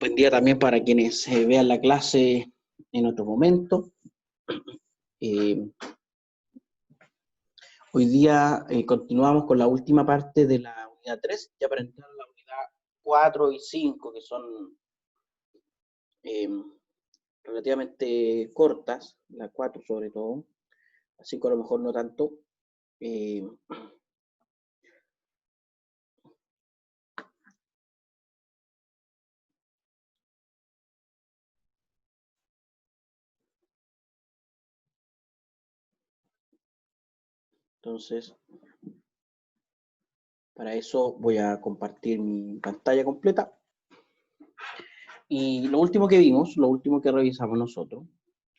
Buen día también para quienes vean la clase en otro momento. Eh, Hoy día continuamos con la última parte de la unidad 3, ya para entrar a la unidad 4 y 5, que son eh, relativamente cortas, la 4 sobre todo, la 5 a lo mejor no tanto. Eh, entonces, para eso voy a compartir mi pantalla completa. Y lo último que vimos, lo último que revisamos nosotros,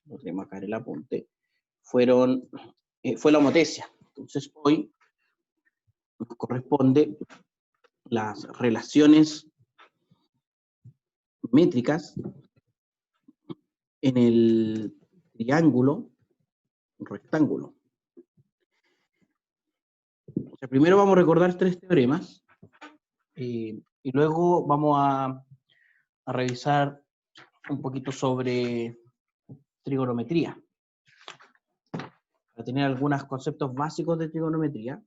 lo tenemos acá en el apunte, fue la homotesia. Entonces hoy nos corresponde las relaciones métricas en el triángulo rectángulo. O sea, primero vamos a recordar 3 teoremas y luego vamos a revisar un poquito sobre trigonometría, para tener algunos conceptos básicos de trigonometría.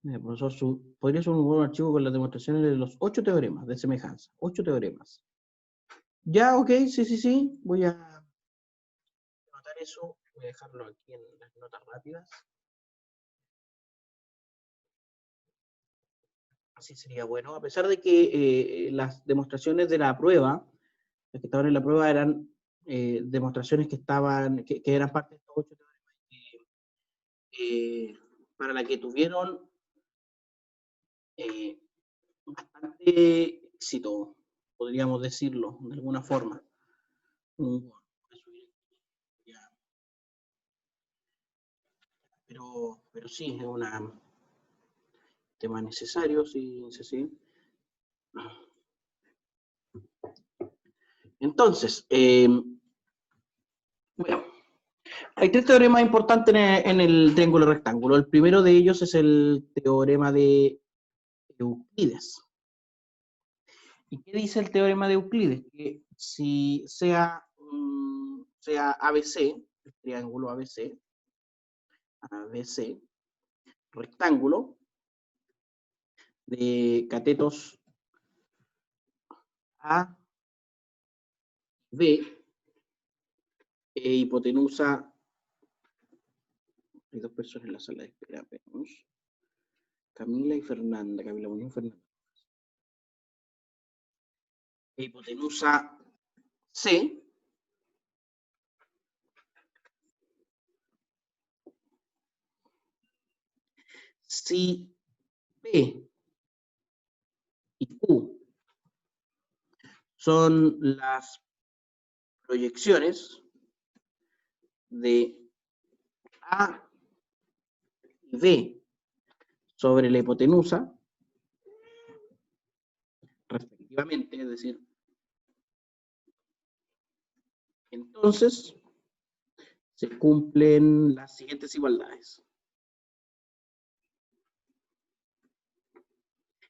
Profesor, podría ser un buen archivo con las demostraciones de los 8 teoremas de semejanza. 8 teoremas. Ya, ok, sí. Voy a anotar eso. Voy a dejarlo aquí en las notas rápidas. Así sería bueno. A pesar de que las demostraciones de la prueba, las que estaban en la prueba eran demostraciones que eran parte de estos 8 teoremas, para la que tuvieron bastante éxito, podríamos decirlo, de alguna forma. Pero sí, es un tema necesario, sí. Entonces, bueno, hay 3 teoremas importantes en el triángulo rectángulo. El primero de ellos es el teorema de Euclides. ¿Y qué dice el teorema de Euclides? Que si sea ABC, el triángulo ABC, rectángulo, de catetos A, B, e hipotenusa. Hay 2 personas en la sala de espera, veamos. Camila Muñoz y Fernanda. E hipotenusa C, si P y Q son las proyecciones de A y B sobre la hipotenusa, respectivamente, es decir, entonces se cumplen las siguientes igualdades.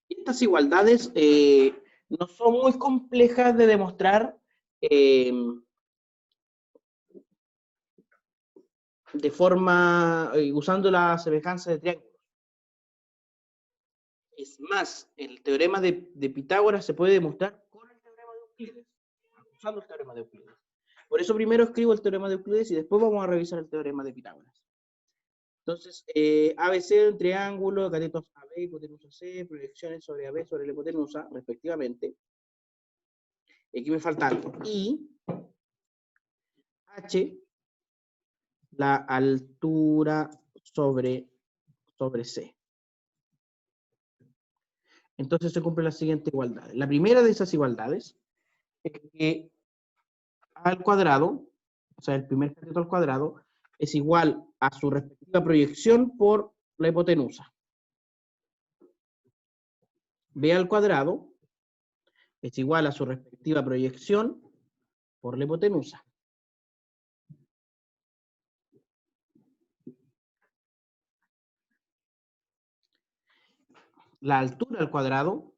Estas igualdades no son muy complejas de demostrar de forma, usando la semejanza de triángulos. Es más, el teorema de Pitágoras se puede demostrar con el teorema de Euclides, usando el teorema de Euclides. Por eso primero escribo el teorema de Euclides y después vamos a revisar el teorema de Pitágoras. Entonces, ABC, un triángulo, catetos AB, hipotenusa C, proyecciones sobre AB, sobre la hipotenusa, respectivamente. Y aquí me falta algo. Y H, la altura sobre C. Entonces se cumple la siguiente igualdad. La primera de esas igualdades es que A al cuadrado, o sea, el primer cateto al cuadrado, es igual a su respectiva proyección por la hipotenusa. B al cuadrado es igual a su respectiva proyección por la hipotenusa. La altura al cuadrado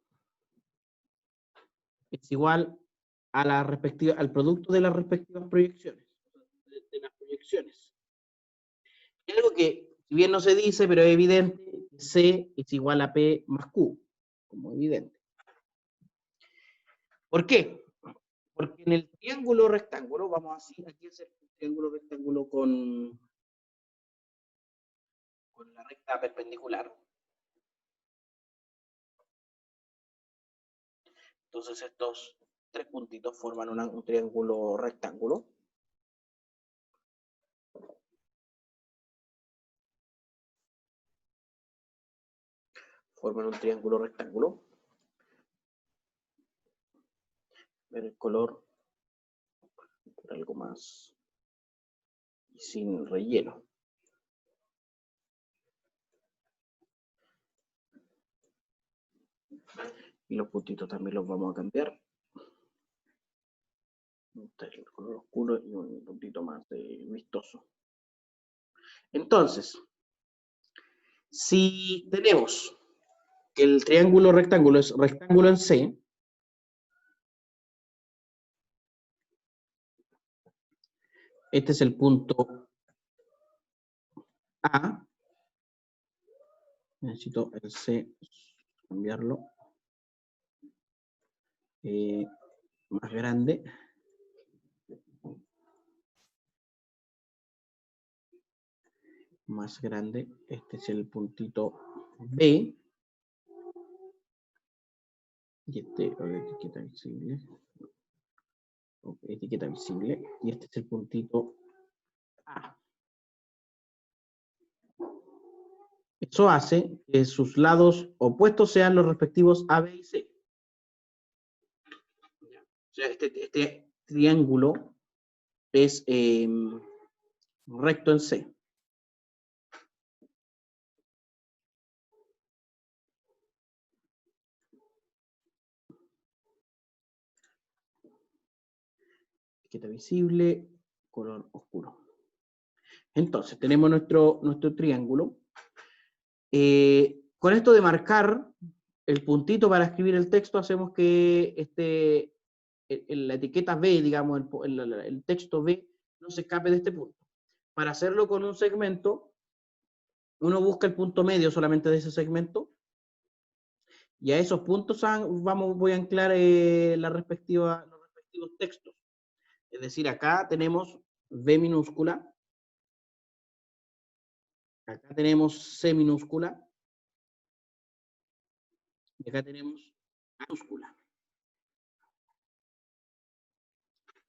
es igual a al producto de las respectivas proyecciones, de las proyecciones. Es algo que, si bien no se dice, pero es evidente, C es igual a P más Q, como evidente. ¿Por qué? Porque en el triángulo rectángulo, vamos a hacer aquí hacer un triángulo rectángulo con la recta perpendicular. Entonces estos tres puntitos forman un triángulo rectángulo. Forman un triángulo rectángulo. Ver el color por algo más y sin relleno. Y los puntitos también los vamos a cambiar. El color oscuro y un puntito más vistoso. Entonces, si tenemos que el triángulo rectángulo es rectángulo en C, este es el punto A. Necesito el C, cambiarlo. Más grande. Más grande. Este es el puntito B. Y este, etiqueta visible. Etiqueta visible. Y este es el puntito A. Eso hace que sus lados opuestos sean los respectivos A, B y C. O sea, este triángulo es recto en C. Etiqueta visible, color oscuro. Entonces, tenemos nuestro triángulo. Con esto de marcar el puntito para escribir el texto, hacemos que la etiqueta B, digamos, el texto B, no se escape de este punto. Para hacerlo con un segmento, uno busca el punto medio solamente de ese segmento, y a esos puntos voy a anclar los respectivos textos. Es decir, acá tenemos B minúscula, acá tenemos C minúscula, y acá tenemos A minúscula.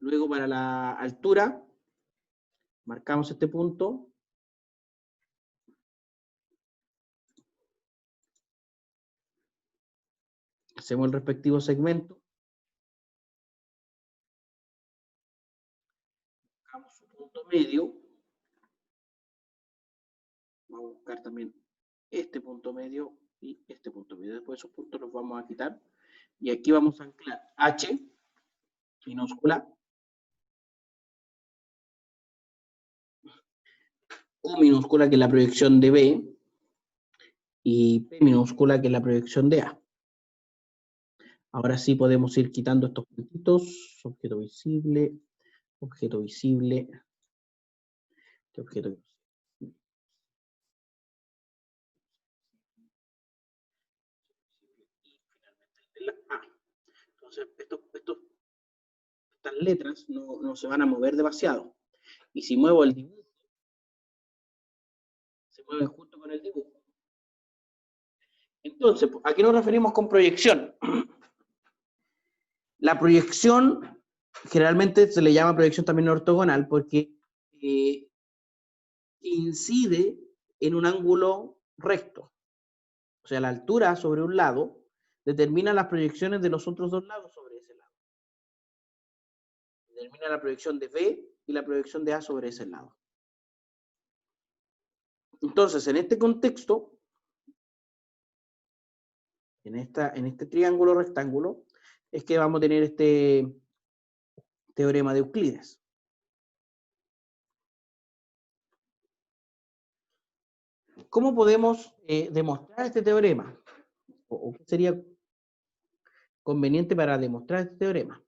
Luego para la altura, marcamos este punto. Hacemos el respectivo segmento. Buscamos su punto medio. Vamos a buscar también este punto medio y este punto medio. Después esos puntos los vamos a quitar. Y aquí vamos a anclar H minúscula, Q minúscula, que es la proyección de B, y P minúscula, que es la proyección de A. Ahora sí podemos ir quitando estos puntitos. Objeto visible, objeto visible, este objeto visible. La A. Entonces, estas letras no se van a mover demasiado. Y si muevo el dibujo, se mueven junto con el dibujo. Entonces, ¿a qué nos referimos con proyección? La proyección, generalmente se le llama proyección también ortogonal, porque incide en un ángulo recto. O sea, la altura sobre un lado determina las proyecciones de los otros dos lados sobre ese lado. Determina la proyección de B y la proyección de A sobre ese lado. Entonces, en este contexto, en este triángulo rectángulo, es que vamos a tener este teorema de Euclides. ¿Cómo podemos demostrar este teorema? ¿O qué sería conveniente para demostrar este teorema.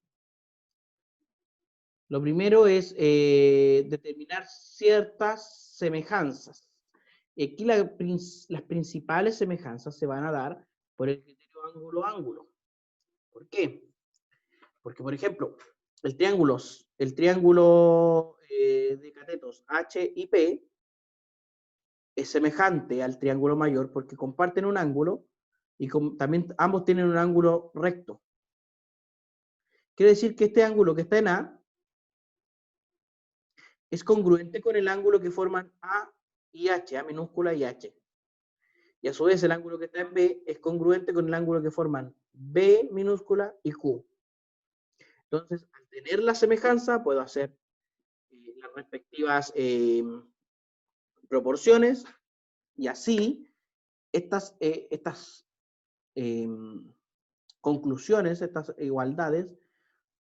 Lo primero es determinar ciertas semejanzas. Aquí las principales semejanzas se van a dar por el criterio ángulo-ángulo. ¿Por qué? Porque, por ejemplo, el triángulo de catetos H y P es semejante al triángulo mayor porque comparten un ángulo y también ambos tienen un ángulo recto. Quiere decir que este ángulo que está en A es congruente con el ángulo que forman A y H, A minúscula y H. Y a su vez el ángulo que está en B es congruente con el ángulo que forman B minúscula y Q. Entonces, al tener la semejanza, puedo hacer las respectivas proporciones y así estas conclusiones, estas igualdades,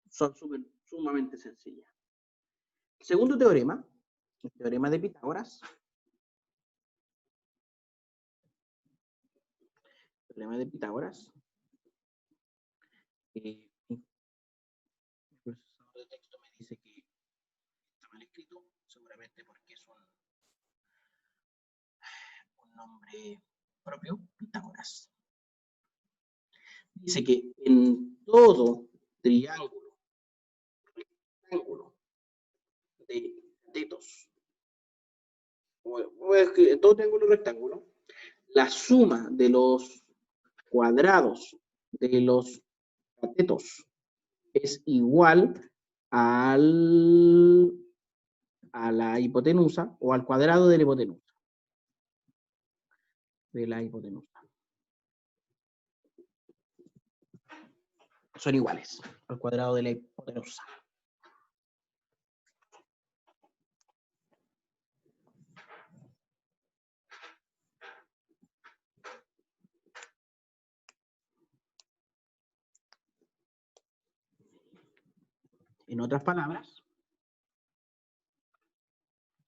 son sumamente sencillas. El segundo teorema, el teorema de Pitágoras. El teorema de Pitágoras. El procesador de texto me dice que está mal escrito, seguramente porque es un nombre propio, Pitágoras. Dice que en todo triángulo de catetos, en todo triángulo rectángulo, la suma de los cuadrados de los catetos es igual a la hipotenusa o al cuadrado de la hipotenusa. Son iguales al cuadrado de la hipotenusa. En otras palabras,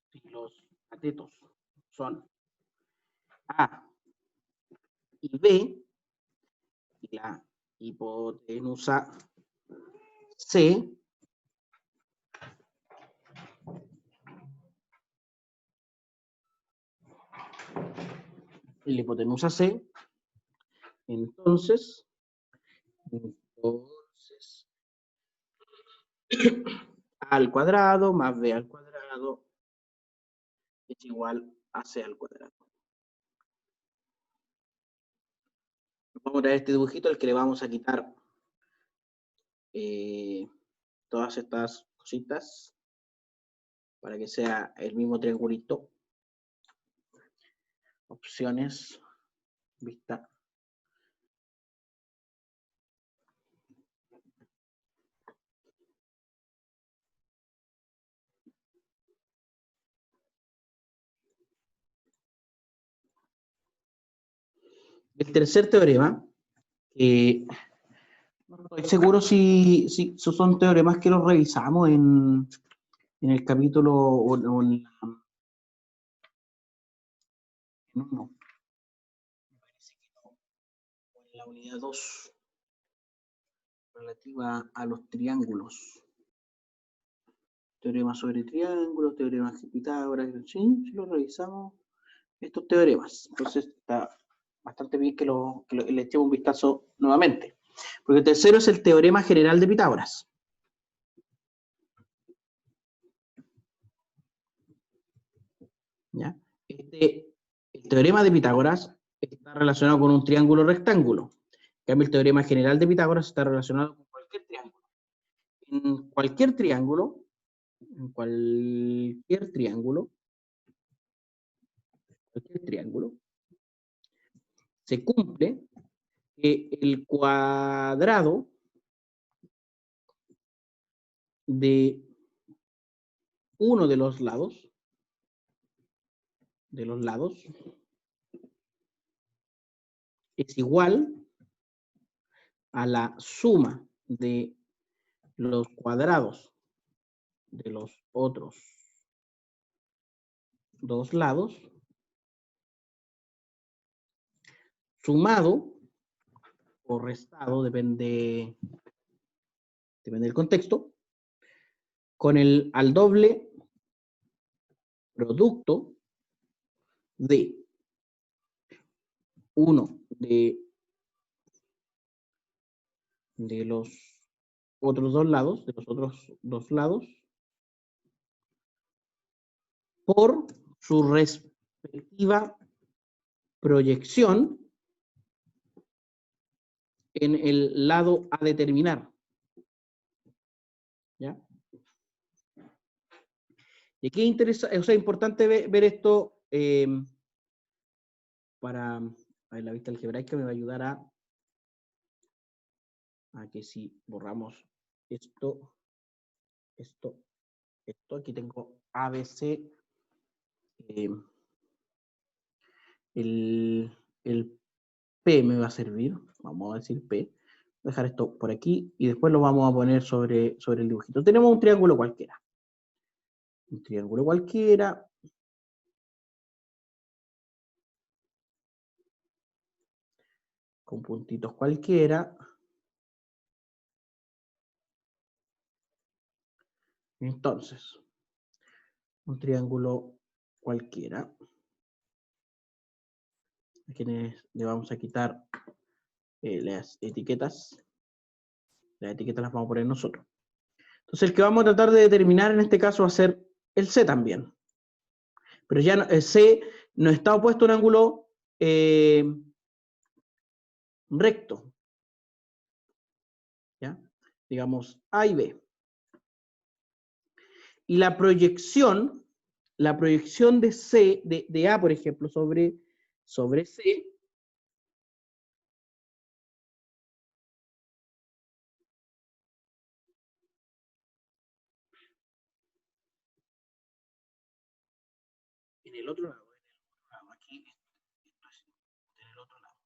si los catetos son A y B, y la hipotenusa C y la hipotenusa C, entonces al cuadrado más B al cuadrado es igual a C al cuadrado. Vamos a traer este dibujito al que le vamos a quitar todas estas cositas para que sea el mismo triangulito. Opciones, vista. El tercer teorema, no estoy seguro si son teoremas que los revisamos en el capítulo o en no. Me parece que no. En la unidad 2, relativa a los triángulos. Teorema sobre triángulos, teoremas de Pitágoras, sí, lo revisamos estos teoremas. Entonces está bastante bien que le echemos un vistazo nuevamente. Porque el tercero es el teorema general de Pitágoras. ¿Ya? El teorema de Pitágoras está relacionado con un triángulo rectángulo. En cambio, el teorema general de Pitágoras está relacionado con cualquier triángulo. En cualquier triángulo, se cumple que el cuadrado de uno de los lados es igual a la suma de los cuadrados de los otros dos lados o restado, depende del contexto, con el al doble producto de uno de los otros dos lados, por su respectiva proyección en el lado a determinar. ¿Ya? Y aquí es importante ver esto para la vista algebraica me va a ayudar a que si borramos esto, aquí tengo ABC, el P me va a servir, vamos a decir P, voy a dejar esto por aquí y después lo vamos a poner sobre el dibujito. Tenemos un triángulo cualquiera. Con puntitos cualquiera. Entonces, un triángulo cualquiera. Aquí le vamos a quitar las etiquetas. Las etiquetas las vamos a poner nosotros. Entonces, el que vamos a tratar de determinar en este caso va a ser el C también. Pero ya el C no está opuesto a un ángulo recto. ¿Ya? Digamos A y B. Y la proyección de C, de A, por ejemplo, sobre C, en el otro lado, aquí, esto es en el otro lado.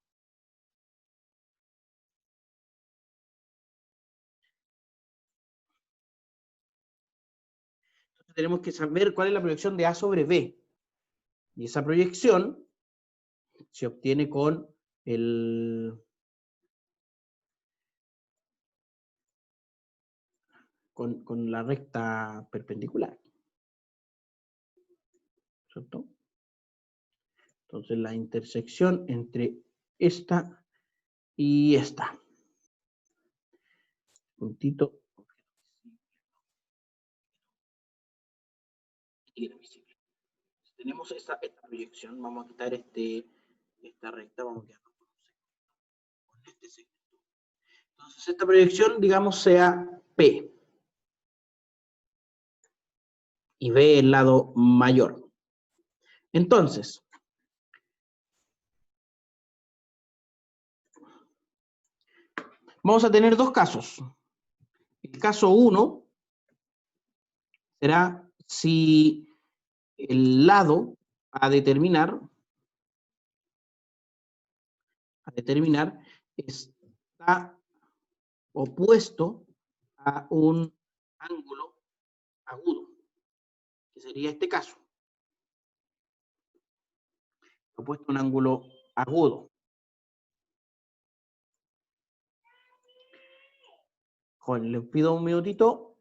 Entonces tenemos que saber cuál es la proyección de A sobre B. Y esa proyección se obtiene con con la recta perpendicular. ¿Cierto? Entonces la intersección entre esta y esta. Puntito. Tenemos esta proyección, vamos a quitar esta recta, vamos a quedar con este segmento. Entonces esta proyección, digamos, sea P. Y B el lado mayor. Entonces, vamos a tener dos casos. El caso 1 será si el lado a determinar está opuesto a un ángulo agudo, que sería este caso. Opuesto a un ángulo agudo. Joder, les pido un minutito.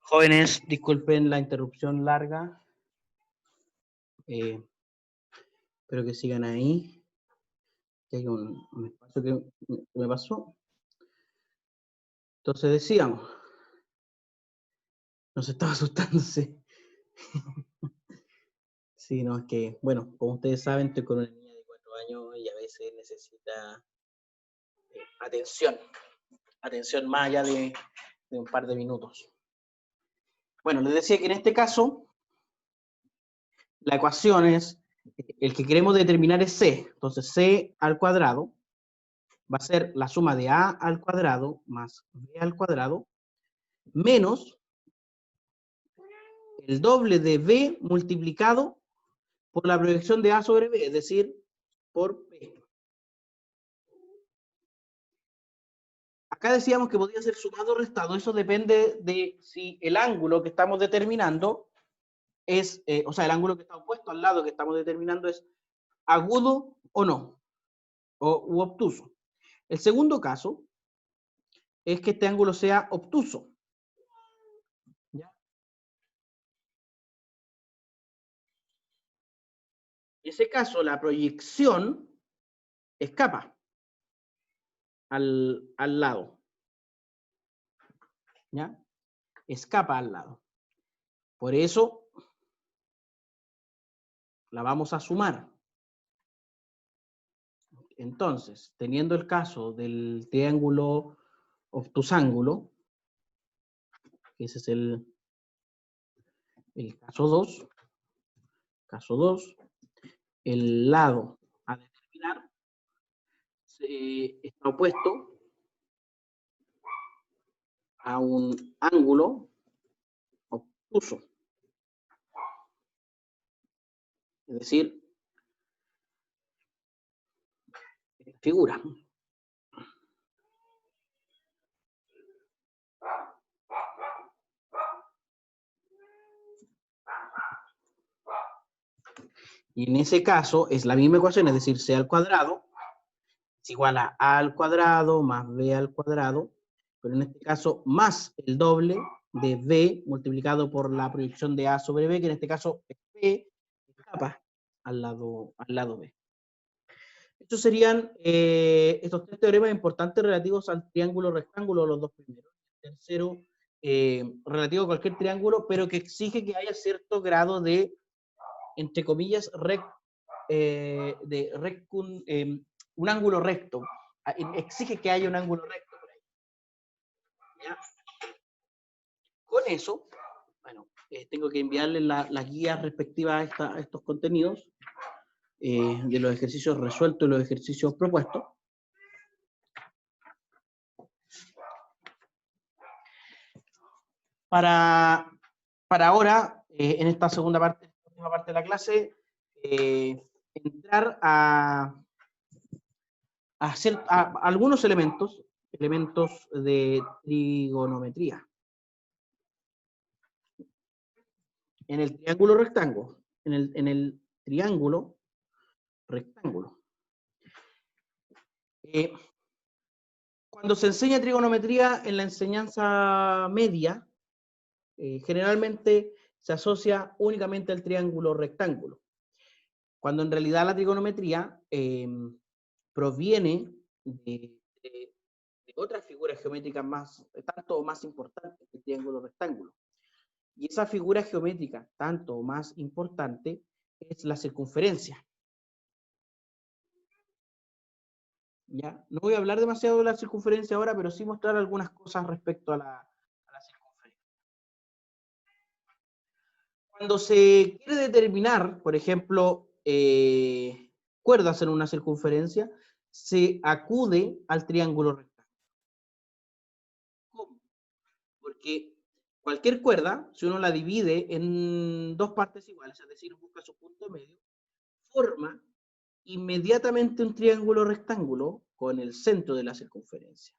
Jóvenes, disculpen la interrupción larga. Espero que sigan ahí. Que hay un espacio que me pasó. Entonces decíamos, nos estaba asustándose. Sí, no, es que, bueno, como ustedes saben, estoy con una niña de 4 años y a veces necesita atención más allá de un par de minutos. Bueno, les decía que en este caso, la ecuación es, el que queremos determinar es c, entonces c al cuadrado va a ser la suma de a al cuadrado más b al cuadrado menos el doble de b multiplicado por la proyección de a sobre b, es decir, por p. Acá decíamos que podía ser sumado o restado, eso depende de si el ángulo que estamos determinando es, o sea, el ángulo que está opuesto al lado que estamos determinando es agudo o no, u obtuso. El segundo caso es que este ángulo sea obtuso. ¿Ya? En ese caso, la proyección escapa al lado. ¿Ya? Escapa al lado. Por eso la vamos a sumar. Entonces, teniendo el caso del triángulo obtusángulo, ese es el caso 2, el lado a determinar está opuesto a un ángulo obtuso. Es decir, figura. Y en ese caso es la misma ecuación, es decir, c al cuadrado es igual a al cuadrado más b al cuadrado, pero en este caso más el doble de b multiplicado por la proyección de a sobre b, que en este caso es b escapa al lado b. Estos serían estos tres teoremas importantes relativos al triángulo rectángulo, los dos primeros. El tercero, relativo a cualquier triángulo, pero que exige que haya cierto grado de, entre comillas, un ángulo recto. Exige que haya un ángulo recto por ahí. ¿Ya? Con eso, bueno, tengo que enviarles las guías respectivas a estos contenidos de los ejercicios resueltos y los ejercicios propuestos. Para ahora, en esta segunda parte de la clase, entrar a hacer algunos elementos de trigonometría. En el triángulo rectángulo, en el triángulo rectángulo. Cuando se enseña trigonometría en la enseñanza media, generalmente se asocia únicamente al triángulo rectángulo, cuando en realidad la trigonometría proviene de otras figuras geométricas tanto o más importantes que el triángulo rectángulo. Y esa figura geométrica, tanto o más importante, es la circunferencia. ¿Ya? No voy a hablar demasiado de la circunferencia ahora, pero sí mostrar algunas cosas respecto a la circunferencia. Cuando se quiere determinar, por ejemplo, cuerdas en una circunferencia, se acude al triángulo rectángulo. ¿Cómo? Porque cualquier cuerda, si uno la divide en dos partes iguales, es decir, busca su punto medio, forma inmediatamente un triángulo rectángulo con el centro de la circunferencia,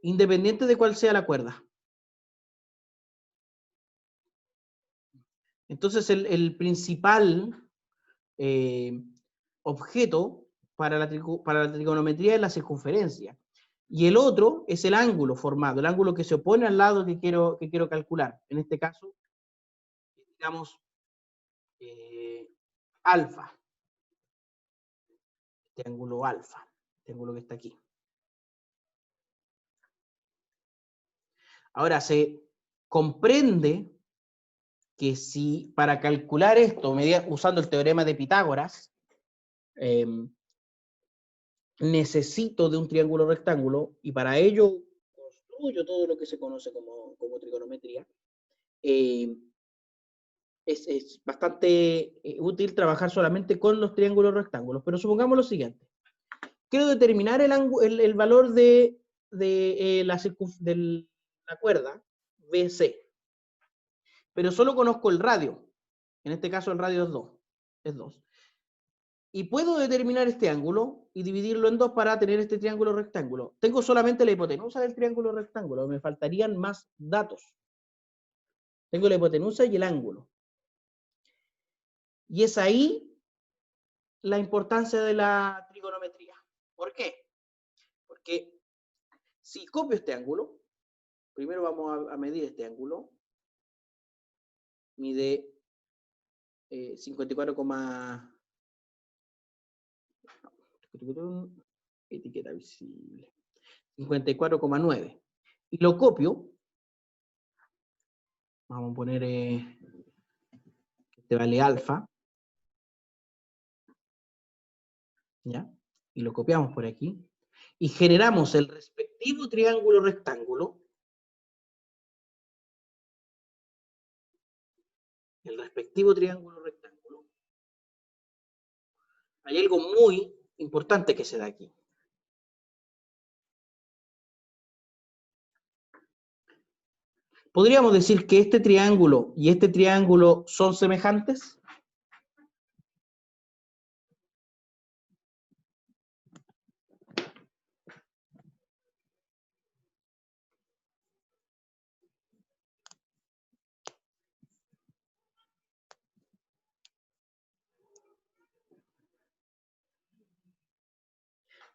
independiente de cuál sea la cuerda. Entonces, el principal objeto para la trigonometría es la circunferencia. Y el otro es el ángulo formado, el ángulo que se opone al lado que quiero calcular. En este caso, digamos, alfa. Este ángulo alfa, este ángulo que está aquí. Ahora, se comprende que si para calcular esto, usando el teorema de Pitágoras, necesito de un triángulo rectángulo, y para ello construyo todo lo que se conoce como trigonometría, es bastante útil trabajar solamente con los triángulos rectángulos. Pero supongamos lo siguiente. Quiero determinar el valor de la cuerda BC, pero solo conozco el radio. En este caso el radio es 2. Y puedo determinar este ángulo y dividirlo en 2 para tener este triángulo rectángulo. Tengo solamente la hipotenusa del triángulo rectángulo, me faltarían más datos. Tengo la hipotenusa y el ángulo. Y es ahí la importancia de la trigonometría. ¿Por qué? Porque si copio este ángulo, primero vamos a medir este ángulo, mide 54, etiqueta visible, 54,9. Y lo copio, vamos a poner este vale alfa, ¿ya? Y lo copiamos por aquí, y generamos el respectivo triángulo rectángulo, Hay algo muy importante que se da aquí. ¿Podríamos decir que este triángulo y este triángulo son semejantes?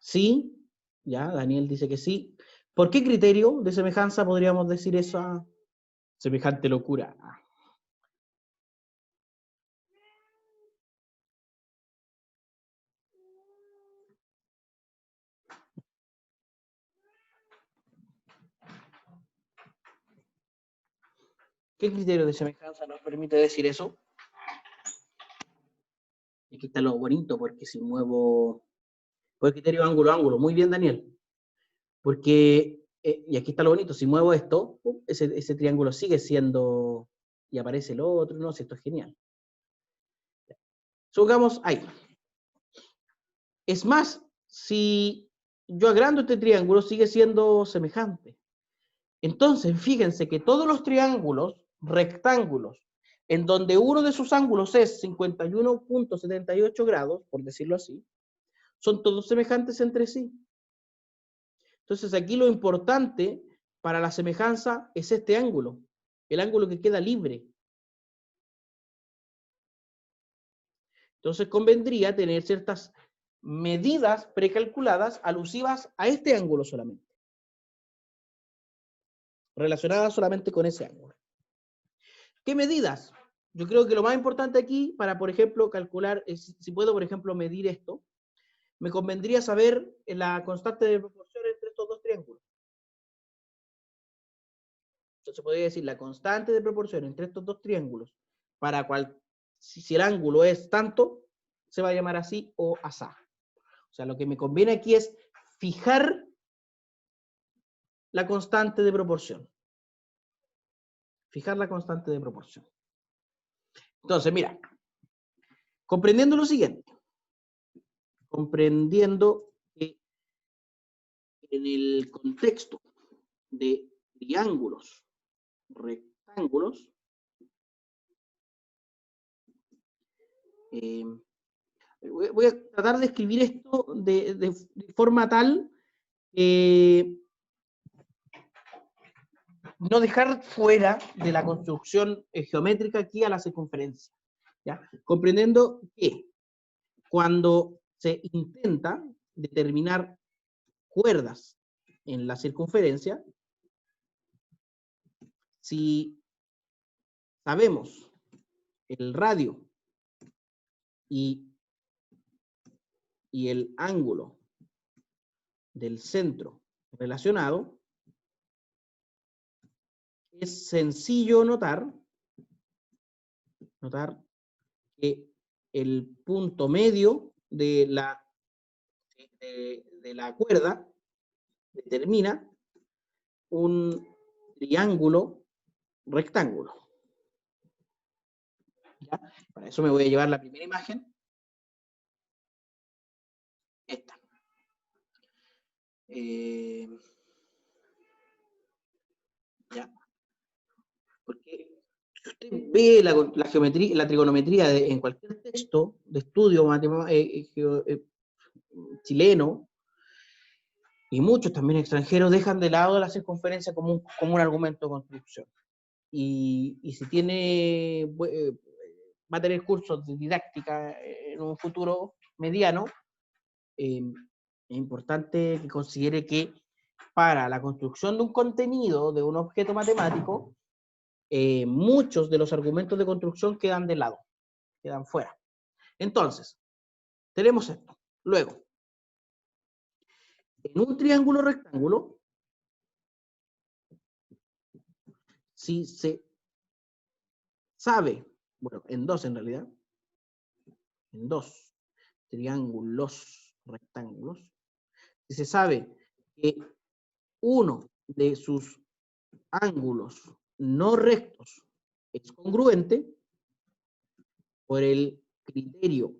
Sí, ya, Daniel dice que sí. ¿Por qué criterio de semejanza podríamos decir esa semejante locura? ¿Qué criterio de semejanza nos permite decir eso? Aquí está lo bonito, porque si muevo... Por el criterio ángulo-ángulo. Muy bien, Daniel. Porque, y aquí está lo bonito, si muevo esto, ese triángulo sigue siendo... Y aparece el otro, no, si esto es genial. Supongamos ahí. Es más, si yo agrando este triángulo, sigue siendo semejante. Entonces, fíjense que todos los triángulos rectángulos, en donde uno de sus ángulos es 51,78 grados, por decirlo así, son todos semejantes entre sí. Entonces, aquí lo importante para la semejanza es este ángulo, el ángulo que queda libre. Entonces, convendría tener ciertas medidas precalculadas alusivas a este ángulo solamente, relacionadas solamente con ese ángulo. ¿Qué medidas? Yo creo que lo más importante aquí, para, por ejemplo, calcular, si puedo, por ejemplo, medir esto, me convendría saber la constante de proporción entre estos dos triángulos. Entonces podría decir la constante de proporción entre estos dos triángulos, para si el ángulo es tanto, se va a llamar así o asá. O sea, lo que me conviene aquí es fijar la constante de proporción. Fijar la constante de proporción. Entonces, mira, comprendiendo lo siguiente, comprendiendo que en el contexto de triángulos rectángulos, voy a tratar de escribir esto de forma tal que no dejar fuera de la construcción geométrica aquí a la circunferencia, ¿ya? Comprendiendo que cuando se intenta determinar cuerdas en la circunferencia, si sabemos el radio y el ángulo del centro relacionado, es sencillo notar que el punto medio de la cuerda determina un triángulo rectángulo. ¿Ya? Para eso me voy a llevar la primera imagen. Esta. ¿Ya? Porque si usted ve la geometría, la trigonometría en cualquier texto de estudio chileno, y muchos también extranjeros, dejan de lado la circunferencia como un argumento de construcción. Y si va a tener cursos de didáctica en un futuro mediano, es importante que considere que para la construcción de un contenido, de un objeto matemático, muchos de los argumentos de construcción quedan de lado, quedan fuera. Entonces, tenemos esto. Luego, en un triángulo rectángulo, si se sabe, bueno, en dos en realidad, en dos triángulos rectángulos, si se sabe que uno de sus ángulos no rectos es congruente, por el criterio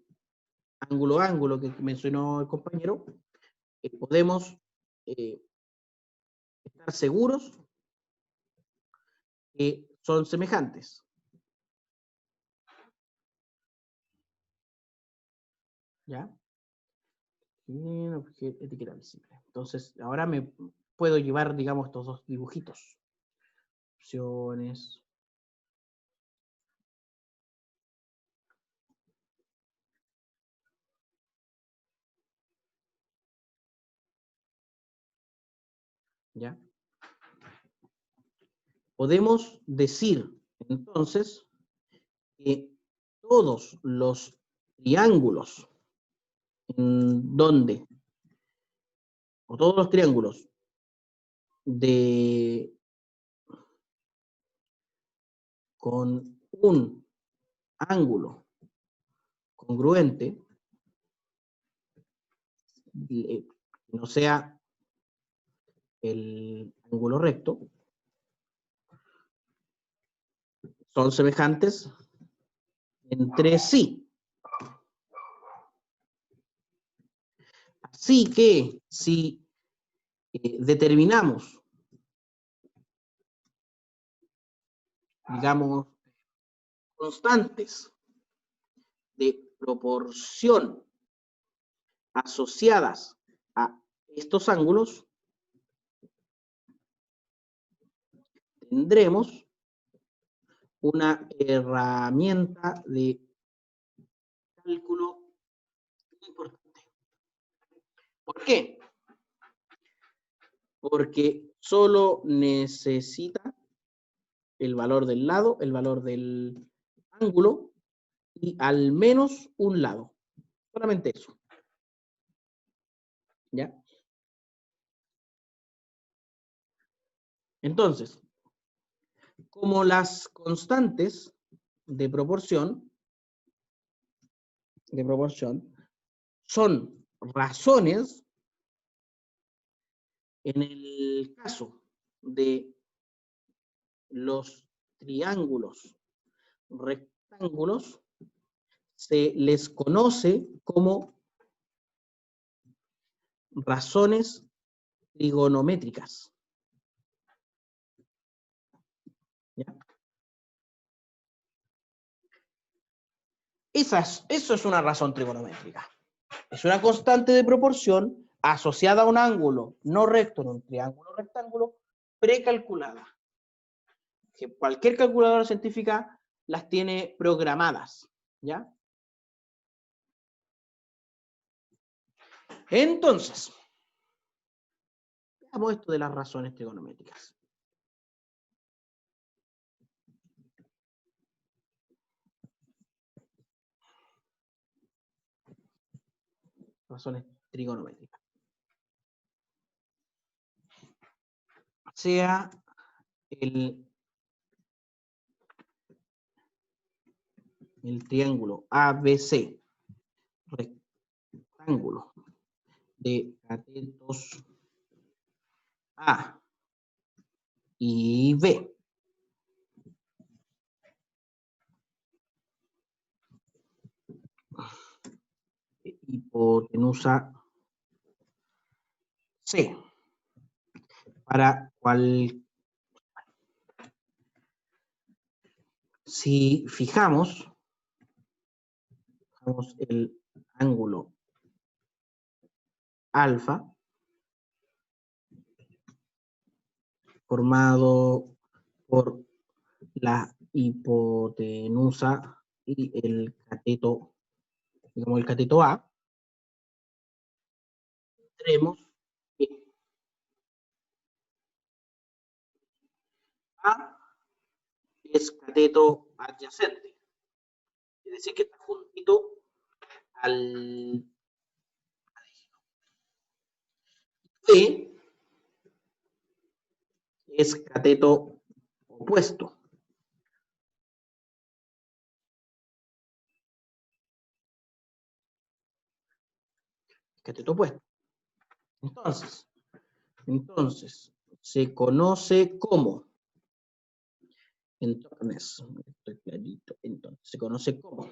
ángulo-ángulo que mencionó el compañero, podemos estar seguros que son semejantes. ¿Ya? Etiqueta visible. Entonces, ahora me puedo llevar, digamos, estos dos dibujitos. Opciones. ¿Ya? Podemos decir, entonces, que todos los triángulos o todos los triángulos con un ángulo congruente, no sea el ángulo recto, son semejantes entre sí. Así que si determinamos, digamos, constantes de proporción asociadas a estos ángulos, tendremos una herramienta de cálculo importante. ¿Por qué? Porque solo necesita el valor del lado, el valor del ángulo y al menos un lado. Solamente eso. ¿Ya? Entonces, como las constantes de proporción son razones, en el caso de los triángulos rectángulos, se les conoce como razones trigonométricas. ¿Ya? Eso es una razón trigonométrica. Es una constante de proporción asociada a un ángulo no recto en un triángulo rectángulo precalculada. Que cualquier calculadora científica las tiene programadas. ¿Ya? Entonces, Veamos esto de las razones trigonométricas. Razones trigonométricas. Sea el triángulo ABC, rectángulo de catetos A y B, hipotenusa C, para cual, si fijamos el ángulo alfa formado por la hipotenusa y el cateto, digamos el cateto A, tendremos que A es cateto adyacente, es decir, que está juntito al B, es cateto opuesto. Cateto opuesto. Entonces, se conoce como, entonces, estoy clarito, entonces, se conoce como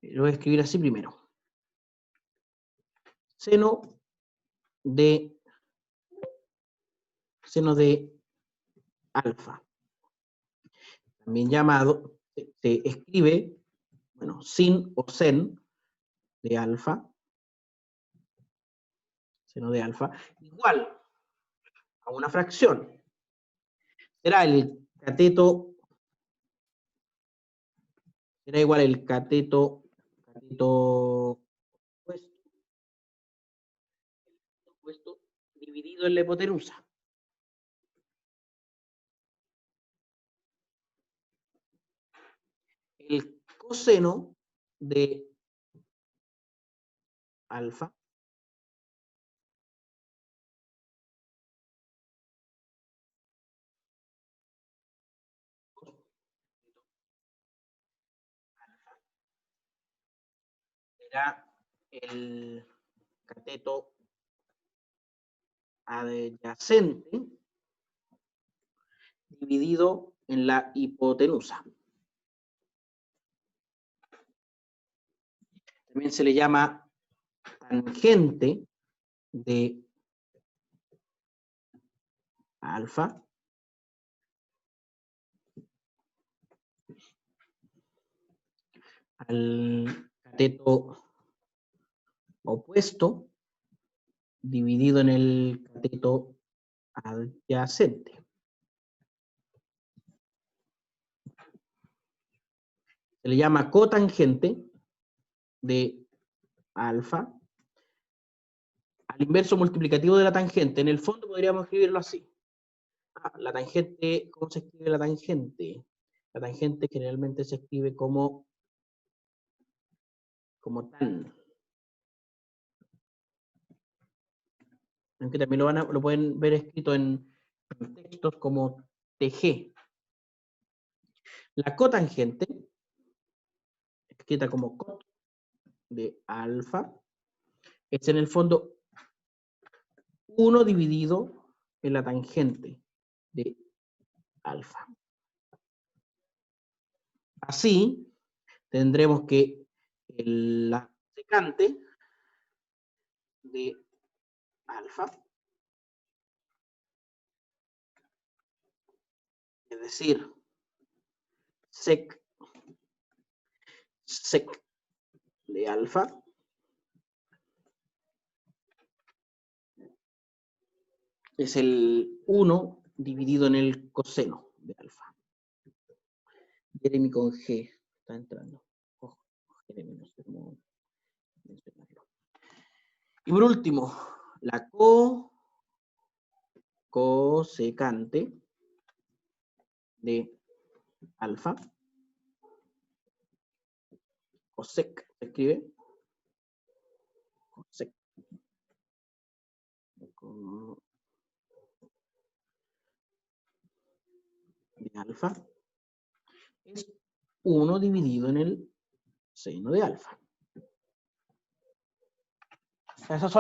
lo voy a escribir así primero. Seno de alfa, también llamado, se escribe, bueno, sin o sen de alfa, seno de alfa, igual a una fracción. Será el cateto, será igual el cateto opuesto dividido en la hipotenusa. El coseno de alfa será el cateto adyacente dividido en la hipotenusa. También se le llama tangente de alfa al cateto opuesto dividido en el cateto adyacente. Se le llama cotangente de alfa al inverso multiplicativo de la tangente. En el fondo podríamos escribirlo así. La tangente, ¿cómo se escribe la tangente? La tangente generalmente se escribe como tan. Aunque también lo pueden ver escrito en textos como TG. La cotangente, escrita como cot de alfa, es en el fondo 1 dividido en la tangente de alfa. Así, tendremos que la secante de alfa, es decir, sec de alfa, es el 1 dividido en el coseno de alfa. Jeremy con G está entrando. Jeremy, no sé cómo mencionarlo. Y por último, la cosecante de alfa, cosec, se escribe, cosec, de alfa, es 1 dividido en el seno de alfa. Esas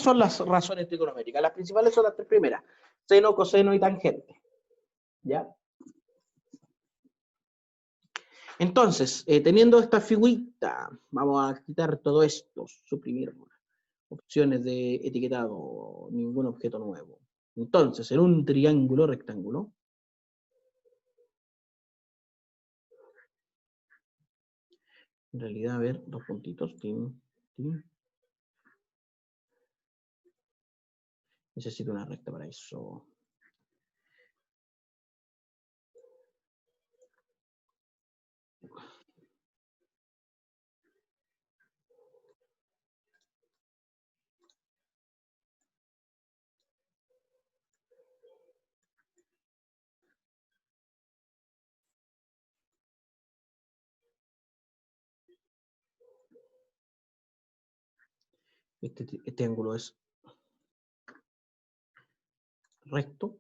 son las razones trigonométricas. Las principales son las tres primeras: seno, coseno y tangente. ¿Ya? Entonces, teniendo esta figurita, vamos a quitar todo esto, suprimir opciones de etiquetado, ningún objeto nuevo. Entonces, en un triángulo rectángulo, en realidad, a ver, dos puntitos, tin, tin. Necesito una recta para eso. Este ángulo es recto.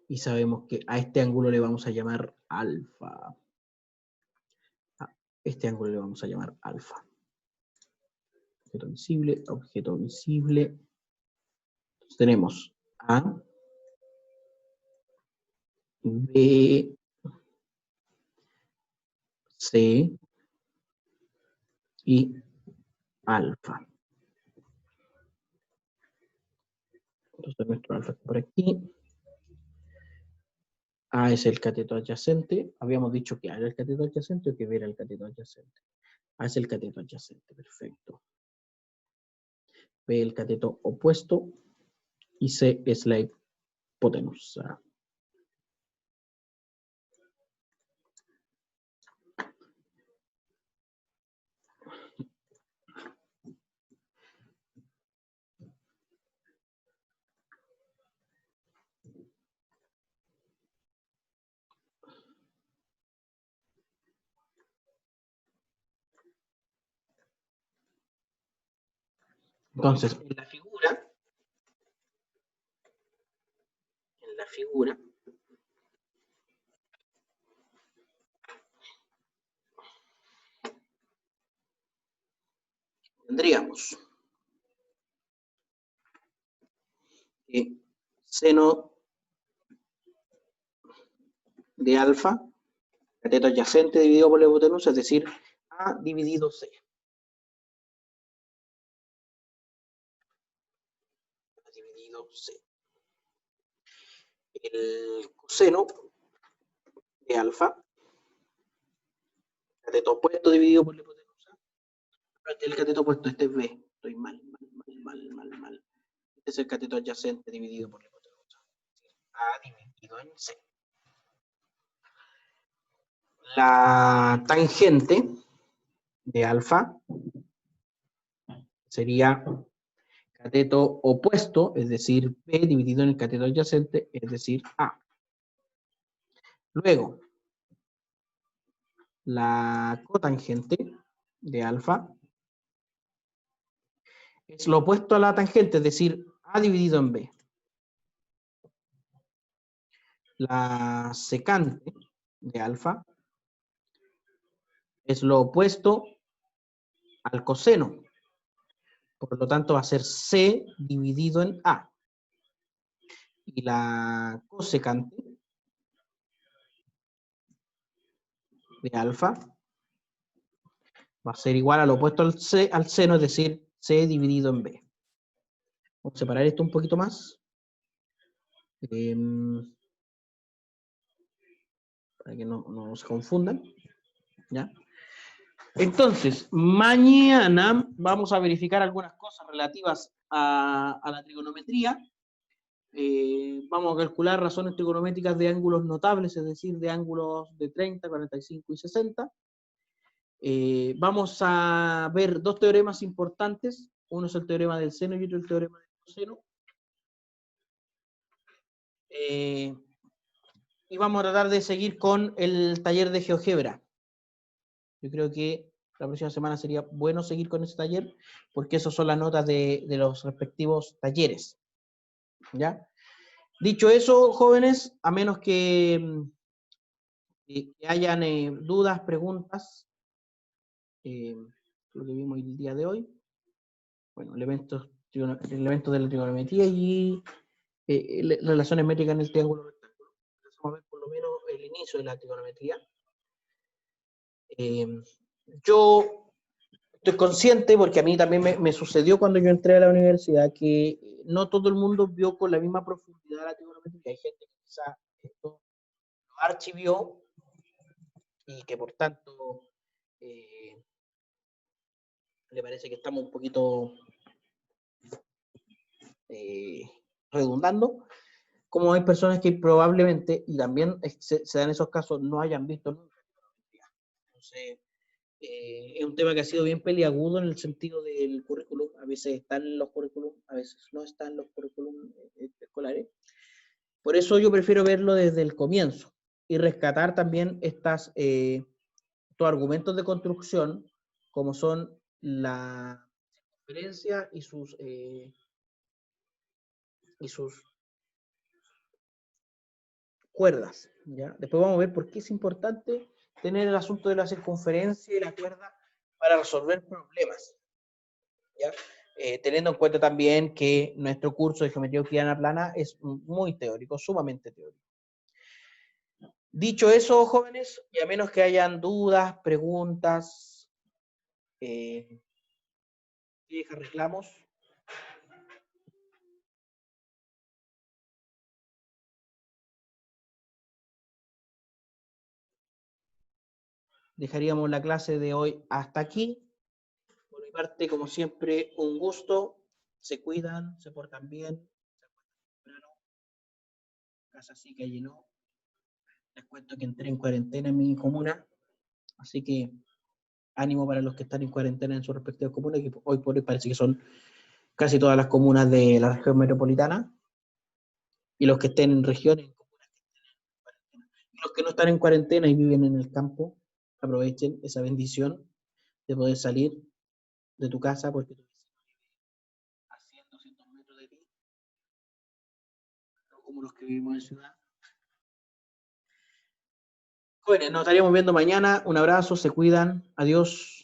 Y sabemos que a este ángulo le vamos a llamar alfa. A este ángulo le vamos a llamar alfa. Objeto visible, objeto visible. Entonces tenemos A, B, C y alfa. Entonces nuestro alfa está por aquí. A es el cateto adyacente. Habíamos dicho que A era el cateto adyacente o que B era el cateto adyacente. A es el cateto adyacente, perfecto. B el cateto opuesto y C es la hipotenusa. Entonces, en la figura, tendríamos que seno de alfa, cateto adyacente dividido por la hipotenusa, es decir, A dividido C. A dividido C. El coseno de alfa, cateto opuesto dividido por la hipotenusa. El cateto opuesto, este es B. Estoy mal. Este es el cateto adyacente dividido por la hipotenusa. A dividido en C. La tangente de alfa sería cateto opuesto, es decir, B dividido en el cateto adyacente, es decir, A. Luego, la cotangente de alfa es lo opuesto a la tangente, es decir, A dividido en B. La secante de alfa es lo opuesto al coseno. Por lo tanto, va a ser C dividido en A. Y la cosecante de alfa va a ser igual al opuesto al seno, es decir, C dividido en B. Vamos a separar esto un poquito más. Para que no se confundan. ¿Ya? Entonces, mañana vamos a verificar algunas cosas relativas a la trigonometría. Vamos a calcular razones trigonométricas de ángulos notables, es decir, de ángulos de 30, 45 y 60. Vamos a ver dos teoremas importantes. Uno es el teorema del seno y otro el teorema del coseno. Y vamos a tratar de seguir con el taller de GeoGebra. Yo creo que la próxima semana sería bueno seguir con ese taller, porque esas son las notas de los respectivos talleres. ¿Ya? Dicho eso, jóvenes, a menos que hayan dudas, preguntas, lo que vimos el día de hoy, bueno, elementos de la trigonometría y relaciones métricas en el triángulo rectángulo. Vamos a ver por lo menos el inicio de la trigonometría. Yo estoy consciente, porque a mí también me sucedió cuando yo entré a la universidad, que no todo el mundo vio con la misma profundidad la trigonometría. Hay gente que quizá esto lo archivió y que por tanto le parece que estamos un poquito redundando, como hay personas que probablemente, y también se dan esos casos, no hayan visto nunca. Entonces, es un tema que ha sido bien peliagudo en el sentido del currículum. A veces están en los currículum, a veces no están en los currículum escolares. Por eso yo prefiero verlo desde el comienzo y rescatar también estos argumentos de construcción, como son la circunferencia y sus cuerdas. ¿Ya? Después vamos a ver por qué es importante tener el asunto de la circunferencia y la cuerda para resolver problemas. ¿Ya? Teniendo en cuenta también que nuestro curso de geometría euclidiana plana es muy teórico, sumamente teórico. Dicho eso, jóvenes, y a menos que hayan dudas, preguntas, quejas, reclamos, dejaríamos la clase de hoy hasta aquí. Por mi parte, como siempre, un gusto. Se cuidan, se portan bien, se acuestan temprano. Casa sí que llenó. Les cuento que entré en cuarentena en mi comuna, así que ánimo para los que están en cuarentena en sus respectivas comunas, que hoy por hoy parece que son casi todas las comunas de la región metropolitana, y los que estén en regiones, y los que no están en cuarentena y viven en el campo, aprovechen esa bendición de poder salir de tu casa, porque tu vecino vive a 100, 200 metros de ti, no como los que vivimos en ciudad. Jóvenes, nos estaríamos viendo mañana. Un abrazo, se cuidan. Adiós.